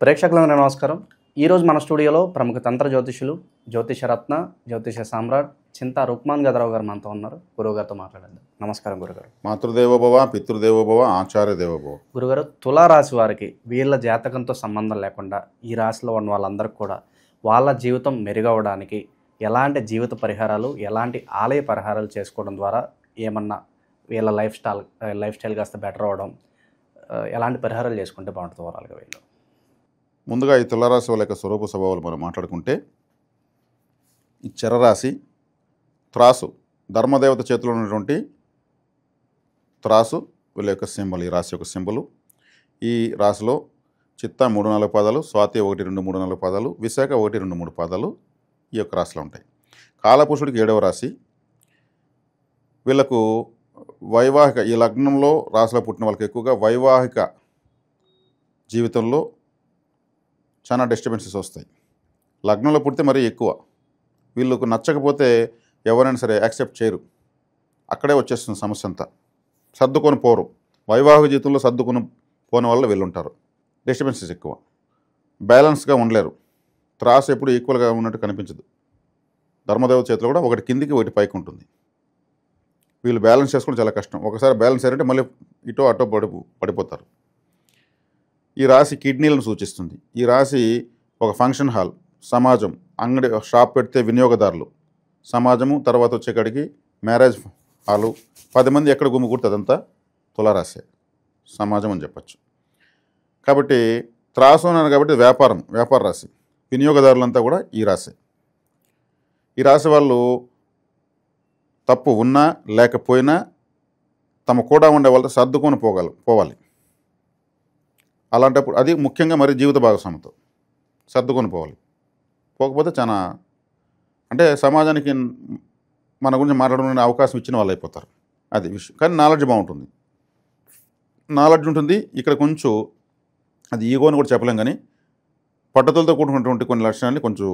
ప్రేక్షకులకు నమస్కారం. ఈరోజు మన స్టూడియోలో ప్రముఖ తంత్ర జ్యోతిషులు, జ్యోతిషరత్న, జ్యోతిష సామ్రాట్ చింతా రుక్మాన్ గదరావు గారు మనతో ఉన్నారు. గురువుగారితో మాట్లాడేద్దాం. నమస్కారం గురుగారు. మాతృదేవోభవ, పితృదేవోభవ, ఆచార్య దేవోభవ. గురుగారు, తులారాశి వారికి వీళ్ళ జాతకంతో సంబంధం లేకుండా ఈ రాశిలో ఉన్న వాళ్ళందరికీ కూడా వాళ్ళ జీవితం మెరుగవడానికి ఎలాంటి జీవిత పరిహారాలు, ఎలాంటి ఆలయ పరిహారాలు చేసుకోవడం ద్వారా ఏమన్నా వీళ్ళ లైఫ్ స్టైల్ కాస్త బెటర్ అవ్వడం, ఎలాంటి పరిహారాలు చేసుకుంటే బాగుంటుంది ఓవరాల్గా వీళ్ళు? ముందుగా ఈ తులారాశి వాళ్ళ యొక్క స్వరూప స్వభావాలు మనం మాట్లాడుకుంటే, ఈ చరరాశి త్రాసు, ధర్మదేవత చేతిలో ఉన్నటువంటి త్రాసు వీళ్ళ యొక్క సింబల్, ఈ రాశి యొక్క సింబలు. ఈ రాశిలో చిత్త 3-4 పాదాలు, స్వాతి 1-2-3-4 పాదాలు, విశాఖ 1-2-3 పాదాలు ఈ యొక్క రాశిలో ఉంటాయి. కాలపురుషుడికి 7వ రాశి. వీళ్ళకు వైవాహిక, ఈ లగ్నంలో రాశిలో పుట్టిన వాళ్ళకి ఎక్కువగా వైవాహిక జీవితంలో చాలా డిస్టర్బెన్సెస్ వస్తాయి. లగ్నంలో పుడితే మరీ ఎక్కువ. వీళ్ళకు నచ్చకపోతే ఎవరైనా సరే యాక్సెప్ట్ చేయరు. అక్కడే వచ్చేస్తుంది సమస్య అంతా. సర్దుకొని పోరు. వైవాహిక జీవితంలో సర్దుకొని పోని వాళ్ళు వీళ్ళు ఉంటారు. డిస్టర్బెన్సెస్ ఎక్కువ. బ్యాలెన్స్గా ఉండలేరు. త్రాసు ఎప్పుడు ఈక్వల్గా ఉన్నట్టు కనిపించదు. ధర్మదేవత చేతిలో కూడా ఒకటి కిందికి ఒకటి పైకి ఉంటుంది. వీళ్ళు బ్యాలెన్స్ చేసుకోవడం చాలా కష్టం. ఒకసారి బ్యాలెన్స్ అయ్యారంటే మళ్ళీ ఇటో అటో పడిపోతారు. ఈ రాశి కిడ్నీలను సూచిస్తుంది. ఈ రాశి ఒక ఫంక్షన్ హాల్, సమాజం, అంగడి, షాప్ పెడితే వినియోగదారులు, సమాజము, తర్వాత వచ్చేకాడికి మ్యారేజ్ హాలు, 10 మంది ఎక్కడ గుమ్ముకూడితే అదంతా తులారాశి సమాజం అని చెప్పచ్చు. కాబట్టి త్రాసు అన్నారు కాబట్టి వ్యాపార రాశి, వినియోగదారులంతా కూడా ఈ రాశి. ఈ రాశి వాళ్ళు తప్పు ఉన్నా లేకపోయినా తమ కూడా ఉండే వాళ్ళతో సర్దుకొని పోవాలి. అలాంటప్పుడు అది ముఖ్యంగా మరి జీవిత భాగస్వామితో సర్దుకొని పోవాలి. పోకపోతే చాలా అంటే సమాజానికి మన గురించి మాట్లాడడానికి అవకాశం ఇచ్చిన వాళ్ళు అయిపోతారు. అది విషయం. కానీ నాలెడ్జ్ బాగుంటుంది, నాలెడ్జ్ ఉంటుంది. ఇక్కడ కొంచెం అది ఈగోని కూడా చెప్పలేం, కానీ పట్టుదలతో కూడుకున్నటువంటి కొన్ని లక్షణాన్ని కొంచెం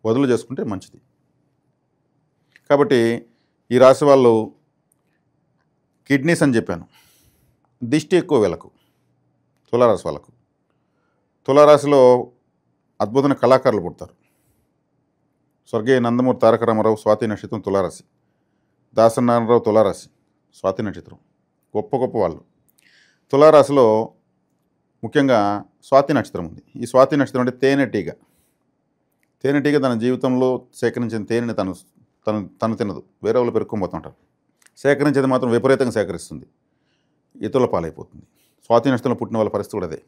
వదులు చేసుకుంటే మంచిది. కాబట్టి ఈ రాశి వాళ్ళు కిడ్నీస్ అని చెప్పాను. దిష్టి ఎక్కువ వీళ్ళకు, తులారాశి వాళ్ళకు. తులారాశిలో అద్భుతమైన కళాకారులు పుడతారు. స్వర్గీయ నందమూరి తారక రామారావు స్వాతి నక్షత్రం తులారాశి, దాసనారాయణరావు తులారాశి స్వాతి నక్షత్రం. గొప్ప వాళ్ళు. తులారాశిలో ముఖ్యంగా స్వాతి నక్షత్రం ఉంది. ఈ స్వాతి నక్షత్రం అంటే తేనెటీగ తన జీవితంలో సేకరించిన తేనెని తను తినదు, వేరే వాళ్ళు పెరుక్కోబోతుంటారు. సేకరించేది మాత్రం విపరీతంగా సేకరిస్తుంది, ఇతరుల పాలైపోతుంది. స్వాతి నక్షత్రంలో పుట్టిన వాళ్ళ పరిస్థితి కూడా అదే.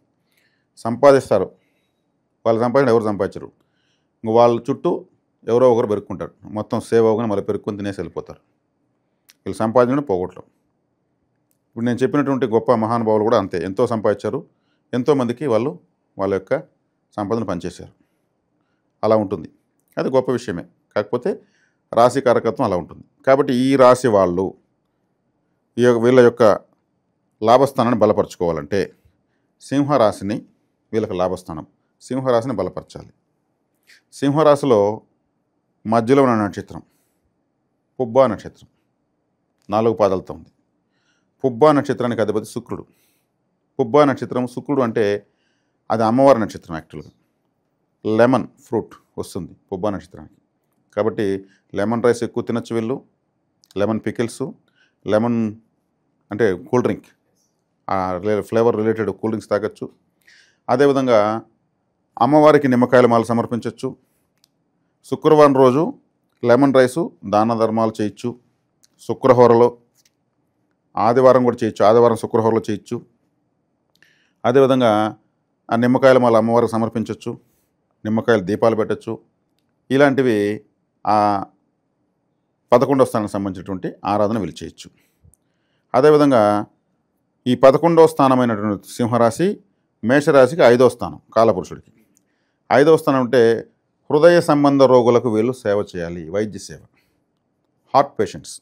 సంపాదిస్తారు, వాళ్ళు సంపాదించిన ఎవరు సంపాదించరు. ఇంక వాళ్ళ చుట్టూ ఎవరో ఒకరు పెరుక్కుంటారు. మొత్తం సేవ్ అవ్వగానే మళ్ళీ పెరుక్కొని తినేసి వెళ్ళిపోతారు. వీళ్ళు సంపాదించడం పోగొట్టడం. ఇప్పుడు నేను చెప్పినటువంటి గొప్ప మహానుభావులు కూడా అంతే. ఎంతో సంపాదించారు, ఎంతోమందికి వాళ్ళ యొక్క సంపదను పనిచేశారు. అలా ఉంటుంది. అది గొప్ప విషయమే. కాకపోతే రాశి కారకత్వం అలా ఉంటుంది. కాబట్టి ఈ రాశి వాళ్ళు వీళ్ళ యొక్క లాభస్థానాన్ని బలపరచుకోవాలంటే సింహరాశిని, వీళ్ళకి లాభస్థానం సింహరాశిని బలపరచాలి. సింహరాశిలో మధ్యలో ఉన్న నక్షత్రం పుబ్బా నక్షత్రం, 4 పాదాలతో ఉంది. పుబ్బా నక్షత్రానికి అధిపతి శుక్రుడు. పుబ్బా నక్షత్రం, శుక్రుడు అంటే అది అమ్మవారి నక్షత్రం. యాక్చువల్గా లెమన్ ఫ్రూట్ వస్తుంది పుబ్బా నక్షత్రానికి. కాబట్టి లెమన్ రైస్ ఎక్కువ తినచ్చు వీళ్ళు. లెమన్ పికిల్స్, లెమన్ అంటే cool drink, flavour related cool drinks తాగొచ్చు. అదేవిధంగా అమ్మవారికి నిమ్మకాయల మాల సమర్పించవచ్చు. శుక్రవారం రోజు లెమన్ రైసు దాన ధర్మాలు చేయొచ్చు శుక్రహోరలో. ఆదివారం కూడా చేయొచ్చు, ఆదివారం శుక్రహోరలో చేయొచ్చు. అదేవిధంగా ఆ నిమ్మకాయల మాల అమ్మవారికి సమర్పించవచ్చు, నిమ్మకాయల దీపాలు పెట్టచ్చు. ఇలాంటివి ఆ 11వ స్థానానికి సంబంధించినటువంటి ఆరాధన వీళ్ళు చేయొచ్చు. అదేవిధంగా ఈ 11వ స్థానమైనటువంటి సింహరాశి మేషరాశికి 5వ స్థానం, కాలపురుషుడికి 5వ స్థానం అంటే హృదయ సంబంధ రోగులకు వీళ్ళు సేవ చేయాలి. వైద్య సేవ, హార్ట్ పేషెంట్స్,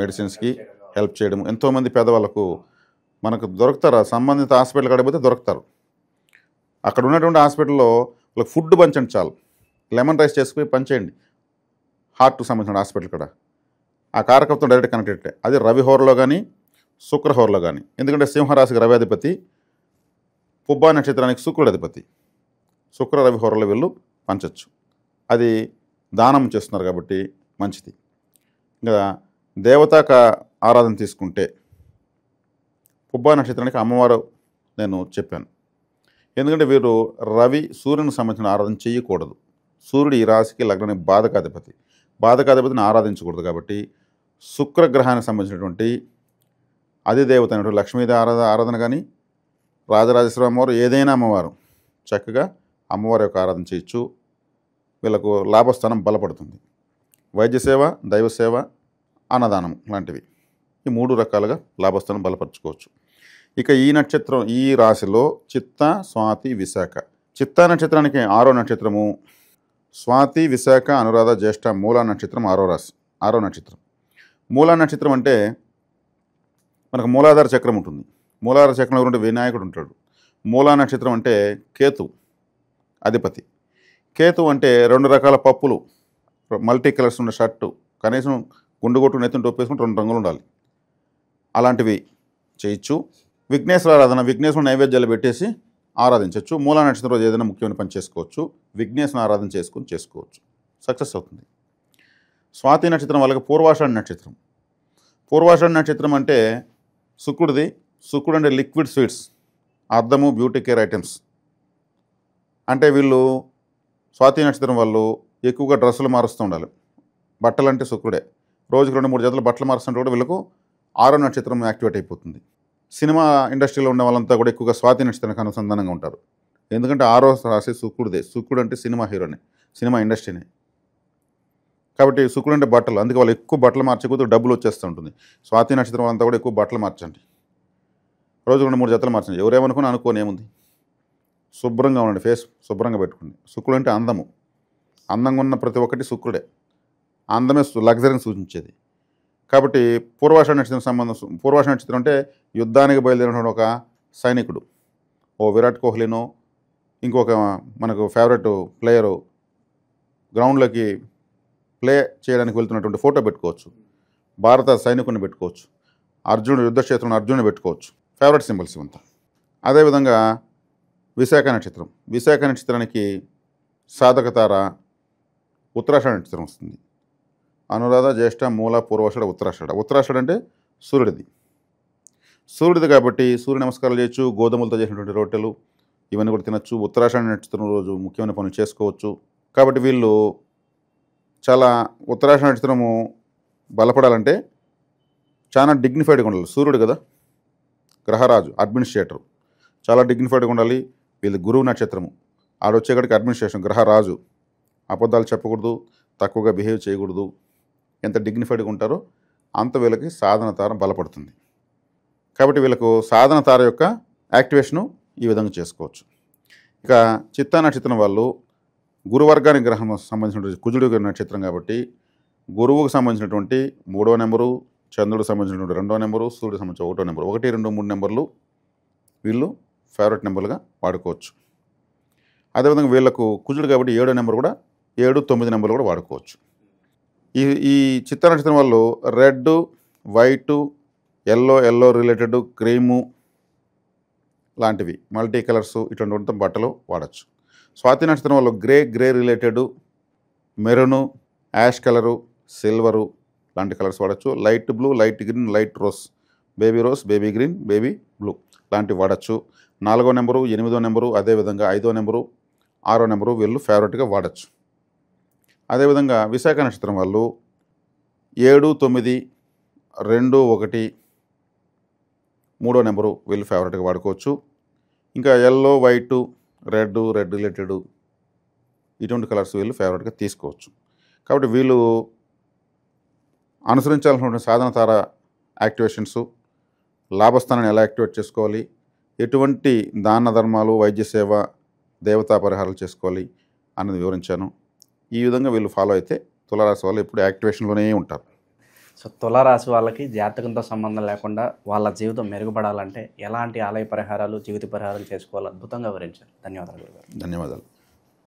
మెడిసిన్స్కి హెల్ప్ చేయడం. ఎంతోమంది పేదవాళ్ళకు మనకు దొరుకుతారు, సంబంధిత హాస్పిటల్ కాడిపోతే దొరుకుతారు. అక్కడ ఉన్నటువంటి హాస్పిటల్లో వాళ్ళకి ఫుడ్ పంచండి చాలు. లెమన్ రైస్ చేసుకుని పంచేయండి హార్ట్కి సంబంధించిన హాస్పిటల్ కూడా. ఆ కారకత్వం డైరెక్ట్ కనెక్టెడ్. అది రవిహోరలో కానీ శుక్రహోరలో కానీ. ఎందుకంటే సింహరాశికి రవి అధిపతి, పుబ్బా నక్షత్రానికి శుక్రుడు అధిపతి. శుక్ర రవి హోరల వీళ్ళు పంచచ్చు. అది దానం చేస్తున్నారు కాబట్టి మంచిది. ఇంకా దేవతాక ఆరాధన తీసుకుంటే పుబ్బా నక్షత్రానికి అమ్మవారు నేను చెప్పాను. ఎందుకంటే వీరు రవి సూర్యునికి సంబంధించిన ఆరాధన చేయకూడదు. సూర్యుడు ఈ రాశికి లగ్నానికి బాధకాధిపతి. బాధకాధిపతిని ఆరాధించకూడదు కాబట్టి శుక్రగ్రహానికి సంబంధించినటువంటి అధిదేవత అయినటువంటి లక్ష్మీదేవి ఆరాధన కానీ, రాజరాజేశ్వరి అమ్మవారు, ఏదైనా అమ్మవారు చక్కగా అమ్మవారి యొక్క ఆరాధన చేయొచ్చు. వీళ్ళకు లాభస్థానం బలపడుతుంది. వైద్య సేవ, దైవ సేవ, అన్నదానం లాంటివి ఈ 3 రకాలుగా లాభస్థానం బలపరుచుకోవచ్చు. ఇక ఈ నక్షత్రం, ఈ రాశిలో చిత్త, స్వాతి, విశాఖ. చిత్తా నక్షత్రానికి 6వ నక్షత్రము, స్వాతి, విశాఖ, అనురాధ, జ్యేష్ఠ, మూలా నక్షత్రం 6వ రాశి, 6వ నక్షత్రం. మూలా నక్షత్రం అంటే మనకు మూలాధార చక్రం ఉంటుంది. మూలాధార చక్రంలో ఉంటే వినాయకుడు ఉంటాడు. మూలా నక్షత్రం అంటే కేతు అధిపతి. కేతు అంటే 2 రకాల పప్పులు, మల్టీ కలర్స్ ఉన్న షర్టు, కనీసం గుండు కొట్టు నెత్తిని టొప్పేసుకుని 2 రంగులు ఉండాలి. అలాంటివి చేయొచ్చు. విఘ్నేశ్వర ఆరాధన, విఘ్నేశ్వర నైవేద్యాలు పెట్టేసి ఆరాధించవచ్చు. మూలా నక్షత్రం రోజు ఏదైనా ముఖ్యమైన పని చేసుకోవచ్చు. విఘ్నేశ్వర ఆరాధన చేసుకోవచ్చు, సక్సెస్ అవుతుంది. స్వాతి నక్షత్రం వాళ్ళకి పూర్వాషాఢ నక్షత్రం. పూర్వాషాఢ నక్షత్రం అంటే శుక్రుడిది. శుక్రుడు అంటే లిక్విడ్ స్వీట్స్, అద్దము, బ్యూటీ కేర్ ఐటమ్స్. అంటే వీళ్ళు స్వాతి నక్షత్రం వాళ్ళు ఎక్కువగా డ్రెస్సులు మారుస్తూ ఉండాలి. బట్టలు అంటే శుక్రుడే. రోజుకి 2-3 జతలు బట్టలు మారుస్తుంటే కూడా వీళ్ళకు 6వ నక్షత్రం యాక్టివేట్ అయిపోతుంది. సినిమా ఇండస్ట్రీలో ఉన్న వాళ్ళంతా కూడా ఎక్కువగా స్వాతి నక్షత్రానికి అనుసంధానంగా ఉంటారు. ఎందుకంటే 6వ రాశి శుక్రుడిదే. శుక్రుడు అంటే సినిమా హీరోనే, సినిమా ఇండస్ట్రీనే. కాబట్టి శుక్రుడు అంటే బట్టలు, అందుకే వాళ్ళు ఎక్కువ బట్టలు మార్చకపోతే డబ్బులు వచ్చేస్తూ ఉంటుంది. స్వాతి నక్షత్రం అంతా కూడా ఎక్కువ బట్టలు మార్చండి. రోజు 2-3 జతలు మార్చండి. ఎవరేమనుకుని అనుకోని ఏముంది, శుభ్రంగా ఉండండి, ఫేస్ శుభ్రంగా పెట్టుకోండి. శుక్రుడు అంటే అందము. అందంగా ఉన్న ప్రతి ఒక్కటి శుక్రుడే. అందమే లగ్జరీని సూచించేది. కాబట్టి పూర్వాషాఢ నక్షత్రం పూర్వాషాఢ నక్షత్రం అంటే యుద్ధానికి బయలుదేరినటువంటి ఒక సైనికుడు, ఓ విరాట్ కోహ్లీనో ఇంకొక మనకు ఫేవరెట్ ప్లేయరు గ్రౌండ్లోకి ప్లే చేయడానికి వెళ్తున్నటువంటి ఫోటో పెట్టుకోవచ్చు. భారత సైనికుడిని పెట్టుకోవచ్చు. అర్జునుడు, యుద్ధక్షేత్రంలో అర్జునుడిని పెట్టుకోవచ్చు. ఫేవరెట్ సింబల్స్ ఇవంతా. అదేవిధంగా విశాఖ నక్షత్రం. విశాఖ నక్షత్రానికి సాధక తార ఉత్తరాషాఢ నక్షత్రం వస్తుంది. అనురాధ, జ్యేష్ఠ, మూల, పూర్వాషాఢ, ఉత్తరాషాఢ. ఉత్తరాషాఢ అంటే సూర్యుడిది. సూర్యుడిది కాబట్టి సూర్య నమస్కారాలు చేయొచ్చు. గోధుమలతో చేసినటువంటి రొట్టెలు ఇవన్నీ కూడా తినచ్చు. ఉత్తరాషాఢ నక్షత్రం రోజు ముఖ్యమైన పనులు చేసుకోవచ్చు. కాబట్టి వీళ్ళు చాలా ఉత్తరాషాఢ నక్షత్రము బలపడాలంటే చాలా డిగ్నిఫైడ్గా ఉండాలి. సూర్యుడు కదా, గ్రహరాజు, అడ్మినిస్ట్రేటర్, చాలా డిగ్నిఫైడ్గా ఉండాలి. వీళ్ళు గురువు నక్షత్రము, ఆడొచ్చేకాడికి అడ్మినిస్ట్రేషన్, గ్రహరాజు. అబద్ధాలు చెప్పకూడదు, తక్కువగా బిహేవ్ చేయకూడదు. ఎంత డిగ్నిఫైడ్గా ఉంటారో అంత వీళ్ళకి సాధన తార బలపడుతుంది. కాబట్టి వీళ్ళకు సాధన తార యొక్క యాక్టివేషను ఈ విధంగా చేసుకోవచ్చు. ఇక చిత్తా నక్షత్రం వాళ్ళు గురువర్గానికి గ్రహం సంబంధించినటువంటి కుజుడు నక్షత్రం కాబట్టి గురువుకు సంబంధించినటువంటి 3వ నెంబరు, చంద్రుడికి సంబంధించినటువంటి 2వ నెంబరు, సూర్యుడికి సంబంధించిన 1వ నెంబరు, 1, 2, 3 నెంబర్లు వీళ్ళు ఫేవరెట్ నెంబర్లుగా వాడుకోవచ్చు. అదేవిధంగా వీళ్ళకు కుజుడు కాబట్టి 7వ నెంబర్ కూడా, 7, 9 నెంబర్లు కూడా వాడుకోవచ్చు. ఈ చిత్తా నక్షత్రం వాళ్ళు red, white, yellow related, cream లాంటివి మల్టీ కలర్స్ ఇటువంటి బట్టలు వాడచ్చు. స్వాతి నక్షత్రం వాళ్ళు grey related, maroon, ash colour, silver లాంటి కలర్స్ వాడచ్చు. Light blue, light green, light rose, baby green, baby blue లాంటివి వాడచ్చు. 4వ నెంబరు, 8వ నెంబరు, అదేవిధంగా 5వ నెంబరు, 6వ నెంబరు వీళ్ళు ఫేవరెట్గా వాడచ్చు. అదేవిధంగా విశాఖ నక్షత్రం వాళ్ళు 7, 9, 2, 1, 3వ నెంబరు వీళ్ళు ఫేవరెట్గా వాడుకోవచ్చు. ఇంకా ఎల్లో, వైటు, రెడ్ రిలేటెడ్ ఇటువంటి కలర్స్ వీళ్ళు ఫేవరెట్గా తీసుకోవచ్చు. కాబట్టి వీళ్ళు అనుసరించాల్సినటువంటి సాధన తార యాక్టివేషన్స్, లాభస్థానాన్ని ఎలా యాక్టివేట్ చేసుకోవాలి, ఎటువంటి దాన ధర్మాలు, వైద్య సేవ, దేవతా పరిహారాలు చేసుకోవాలి అన్నది వివరించాను. ఈ విధంగా వీళ్ళు ఫాలో అయితే తులారాశి వాళ్ళు ఎప్పుడు యాక్టివేషన్లోనే ఉంటారు. సో తులారాశి వాళ్ళకి జాతకంతో సంబంధం లేకుండా వాళ్ళ జీవితం మెరుగుపడాలంటే ఎలాంటి ఆలయ పరిహారాలు, జీవిత పరిహారాలు చేసుకోవాలి అద్భుతంగా వివరించారు. ధన్యవాదాలు గురుగారు. ధన్యవాదాలు.